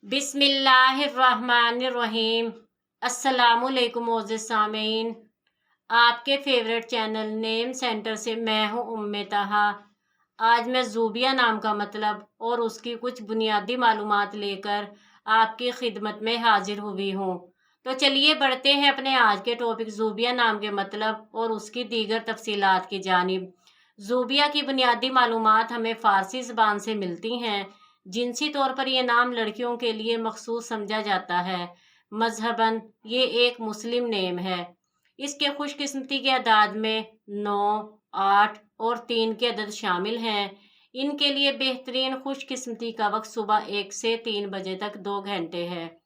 बिस्मिल्लाहिर्रहमानिर्रहीम। अस्सलामुअलैकुम मोअज़्ज़िज़ सामीन, आपके फेवरेट चैनल नेम सेंटर से मैं हूँ उम्मे तहा। आज मैं ज़ूबिया नाम का मतलब और उसकी कुछ बुनियादी मालूमात लेकर आपकी खिदमत में हाजिर हुई हूँ। तो चलिए बढ़ते हैं अपने आज के टॉपिक ज़ूबिया नाम के मतलब और उसकी दीगर तफसीलात की जानिब। ज़ूबिया की बुनियादी मालूमात हमें फ़ारसी ज़बान से मिलती हैं। जिनसी तौर पर यह नाम लड़कियों के लिए मखसूस समझा जाता है। मजहबन ये एक मुस्लिम नेम है। इसके खुशकिस्मती के अदाद में 9, 8 और 3 के अदद शामिल हैं। इनके लिए बेहतरीन खुशकिस्मती का वक्त सुबह 1 से 3 बजे तक 2 घंटे है।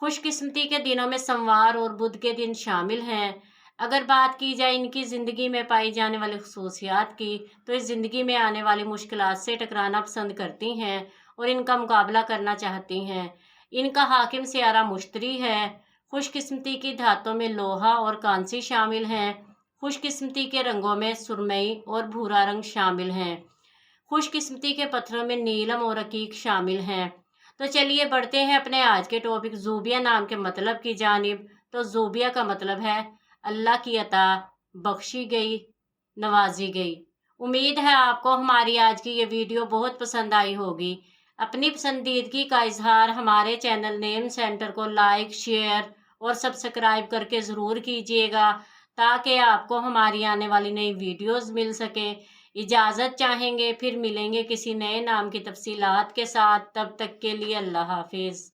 खुशकिस्मती के दिनों में सोमवार और बुध के दिन शामिल हैं। अगर बात की जाए इनकी ज़िंदगी में पाई जाने वाली खसूसियात की, तो इस ज़िंदगी में आने वाली मुश्किलात से टकराना पसंद करती हैं और इनका मुकाबला करना चाहती हैं। इनका हाकिम सियारा मुश्तरी है। खुशकिस्मती की धातों में लोहा और कांसी शामिल हैं। खुशकिस्मती के रंगों में सुरमई और भूरा रंग शामिल हैं। खुशकिस्मती के पत्थरों में नीलम और अकीक शामिल हैं। तो चलिए बढ़ते हैं अपने आज के टॉपिक ज़ूबिया नाम के मतलब की जानिब। तो ज़ूबिया का मतलब है अल्लाह की अता, बख्शी गई, नवाजी गई। उम्मीद है आपको हमारी आज की ये वीडियो बहुत पसंद आई होगी। अपनी पसंदीदगी का इजहार हमारे चैनल नेम सेंटर को लाइक, शेयर और सब्सक्राइब करके ज़रूर कीजिएगा, ताकि आपको हमारी आने वाली नई वीडियोस मिल सके। इजाज़त चाहेंगे, फिर मिलेंगे किसी नए नाम की तफसीलात के साथ। तब तक के लिए अल्लाह हाफिज़।